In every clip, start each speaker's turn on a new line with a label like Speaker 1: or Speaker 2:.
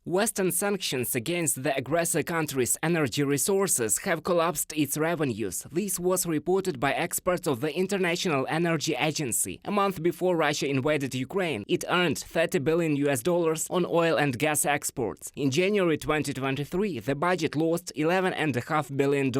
Speaker 1: Western sanctions against the aggressor country's energy resources have collapsed its revenues. This was reported by experts of the International Energy Agency. A month before Russia invaded Ukraine, it earned $30 billion on oil and gas exports. In January 2023, the budget lost $11.5 billion.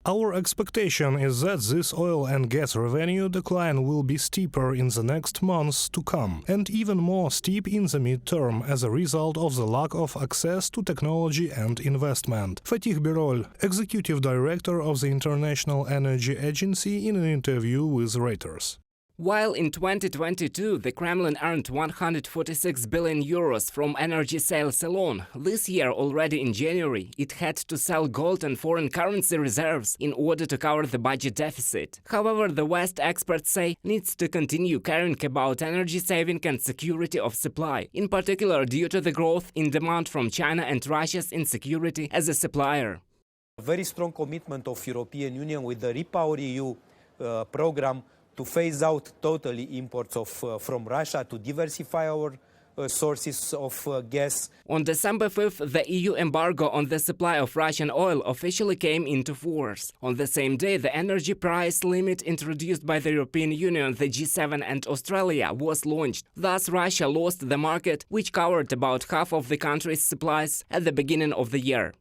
Speaker 2: Our expectation is that this oil and gas revenue decline will be steeper in the next months to come, and even more steep in the mid-term as a result of the lack of access to technology and investment. Fatih Birol, executive director of the International Energy Agency, in an interview with Reuters.
Speaker 1: While in 2022 the Kremlin earned 146 billion euros from energy sales alone, this year, already in January, it had to sell gold and foreign currency reserves in order to cover the budget deficit. However, the West, experts say, needs to continue caring about energy saving and security of supply, in particular due to the growth in demand from China and Russia's insecurity as a supplier.
Speaker 3: A very strong commitment of European Union with the REPowerEU program to phase out totally imports from Russia, to diversify our sources of gas.
Speaker 1: On December 5th, the EU embargo on the supply of Russian oil officially came into force. On the same day, the energy price limit introduced by the European Union, the G7 and Australia was launched. Thus, Russia lost the market, which covered about half of the country's supplies at the beginning of the year.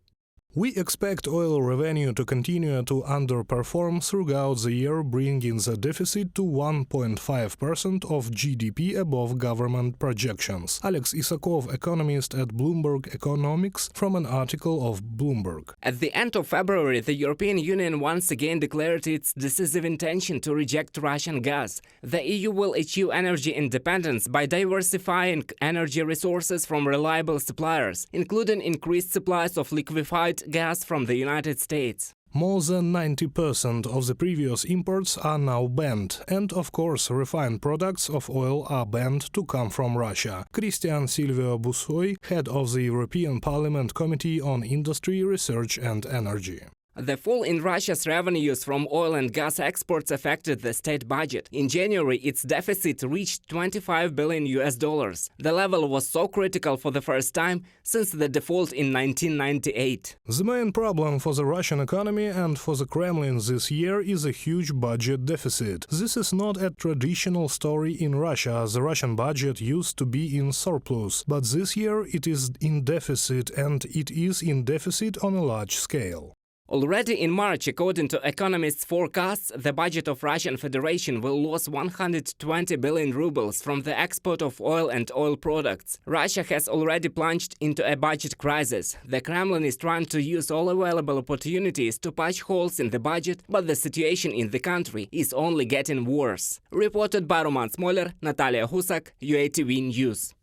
Speaker 2: We expect oil revenue to continue to underperform throughout the year, bringing the deficit to 1.5% of GDP above government projections. Alex Isakov, economist at Bloomberg Economics, from an article of Bloomberg.
Speaker 1: At the end of February, the European Union once again declared its decisive intention to reject Russian gas. The EU will achieve energy independence by diversifying energy resources from reliable suppliers, including increased supplies of liquefied gas from the United States.
Speaker 2: More than 90% of the previous imports are now banned, and of course refined products of oil are banned to come from Russia. Cristian Silvio Busoi, head of the European Parliament Committee on Industry, Research and Energy.
Speaker 1: The fall in Russia's revenues from oil and gas exports affected the state budget. In January, its deficit reached $25 billion. The level was so critical for the first time since the default in 1998.
Speaker 2: The main problem for the Russian economy and for the Kremlin this year is a huge budget deficit. This is not a traditional story in Russia. The Russian budget used to be in surplus, but this year it is in deficit, and it is in deficit on a large scale.
Speaker 1: Already in March, according to economists' forecasts, the budget of Russian Federation will lose 120 billion rubles from the export of oil and oil products. Russia has already plunged into a budget crisis. The Kremlin is trying to use all available opportunities to patch holes in the budget, but the situation in the country is only getting worse. Reported by Roman Smoler, Natalia Husak, UATV News.